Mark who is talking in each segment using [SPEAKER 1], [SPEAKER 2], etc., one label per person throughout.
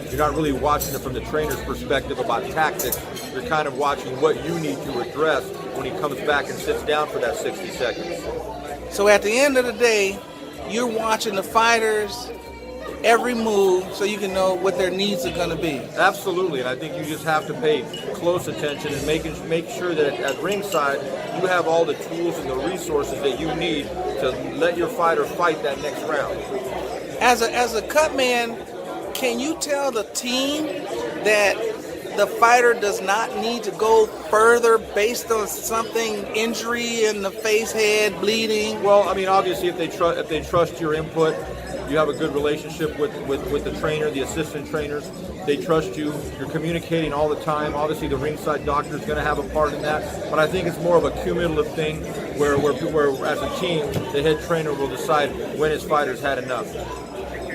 [SPEAKER 1] you're not really watching it from the trainer's perspective about tactics. You're kind of watching what you need to address when he comes back and sits down for that 60 seconds.
[SPEAKER 2] So at the end of the day, you're watching the fighters every move so you can know what their needs are going to be.
[SPEAKER 1] Absolutely, and I think you just have to pay close attention and make sure that at ringside you have all the tools and the resources that you need to let your fighter fight that next round.
[SPEAKER 2] As a cut man, can you tell the team that the fighter does not need to go further based on something, injury in the face, head, bleeding?
[SPEAKER 1] Well, I mean, obviously, if they trust your input, you have a good relationship with the trainer, the assistant trainers. They trust you. You're communicating all the time. Obviously, the ringside doctor is going to have a part in that. But I think it's more of a cumulative thing where as a team, the head trainer will decide when his fighter's had enough.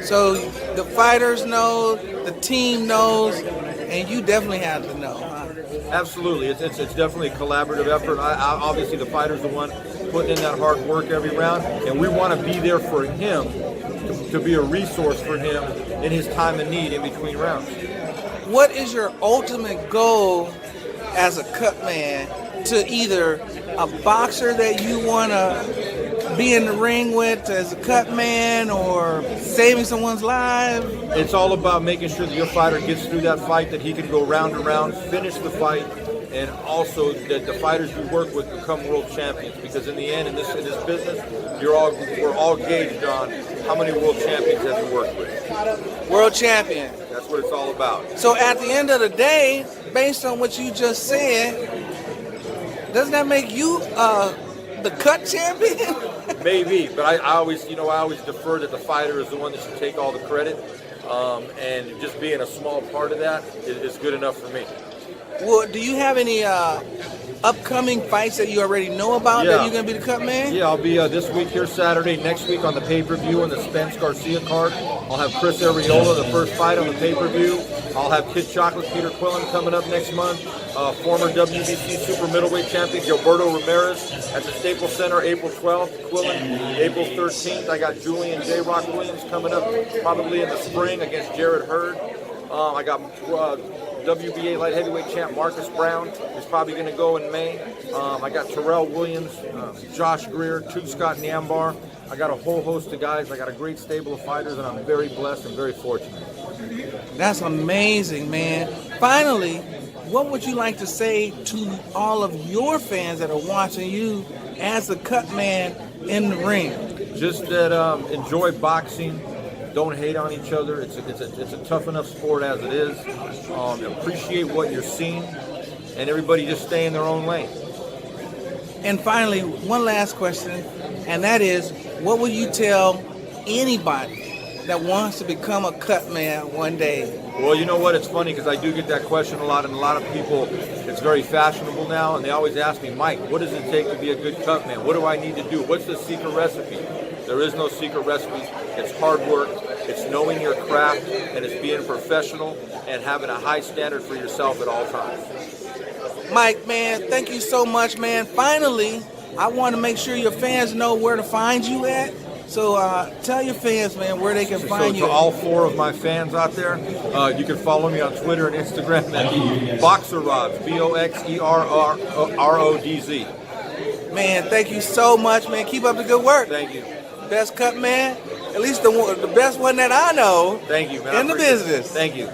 [SPEAKER 2] So the fighters know, the team knows, and you definitely have to know. Huh?
[SPEAKER 1] Absolutely. It's definitely a collaborative effort. Obviously, the fighter's the one putting in that hard work every round, and we want to be there for him to be a resource for him in his time of need in between rounds.
[SPEAKER 2] What is your ultimate goal as a cut man, to either a boxer that you want to be in the ring with as a cut man, or saving someone's life?
[SPEAKER 1] It's all about making sure that your fighter gets through that fight, that he can go round and round, finish the fight, and also that the fighters you work with become world champions. Because in the end, in this business, we're all gauged on how many world champions have you worked with.
[SPEAKER 2] World champion.
[SPEAKER 1] That's what it's all about.
[SPEAKER 2] So at the end of the day, based on what you just said, doesn't that make you the cut champion?
[SPEAKER 1] Maybe, but I always defer that the fighter is the one that should take all the credit, and just being a small part of that is good enough for me.
[SPEAKER 2] Well, do you have any upcoming fights that you already know about that you're going to be the cut man?
[SPEAKER 1] Yeah, I'll be this week here Saturday, next week on the pay-per-view on the Spence Garcia card. I'll have Chris Arreola, the first fight on the pay-per-view. I'll have Kid Chocolate Peter Quillen coming up next month. Former WBC super middleweight champion Gilberto Ramirez at the Staples Center April 12th. Quillen April 13th. I got Julian J. Rock Williams coming up probably in the spring against Jared Hurd. I got WBA light heavyweight champ Marcus Brown is probably going to go in May. I got Terrell Williams, Josh Greer, Tube Scott Nyambar. I got a whole host of guys. I got a great stable of fighters, and I'm very blessed and very fortunate.
[SPEAKER 2] That's amazing, man. Finally, what would you like to say to all of your fans that are watching you as a cut man in the ring? Just
[SPEAKER 1] that enjoy boxing. Don't hate on each other. It's a tough enough sport as it is. Appreciate what you're seeing, and everybody just stay in their own lane.
[SPEAKER 2] And finally, one last question, and that is, what would you tell anybody that wants to become a cut man one day?
[SPEAKER 1] Well, you know what? It's funny because I do get that question a lot, and a lot of people, it's very fashionable now, and they always ask me, Mike, what does it take to be a good cut man? What do I need to do? What's the secret recipe? There is no secret recipe. It's hard work. It's knowing your craft, and it's being professional and having a high standard for yourself at all times.
[SPEAKER 2] Mike, man, thank you so much, man. Finally, I want to make sure your fans know where to find you at. So tell your fans, man, where they can find you.
[SPEAKER 1] So to all 4 of my fans out there, you can follow me on Twitter and Instagram at Boxer Rodz, BOXERRODZ.
[SPEAKER 2] Man, thank you so much, man. Keep up the good work.
[SPEAKER 1] Thank you.
[SPEAKER 2] Best cut man, at least the best one that I know.
[SPEAKER 1] Thank you, man.
[SPEAKER 2] In the business.
[SPEAKER 1] Thank you.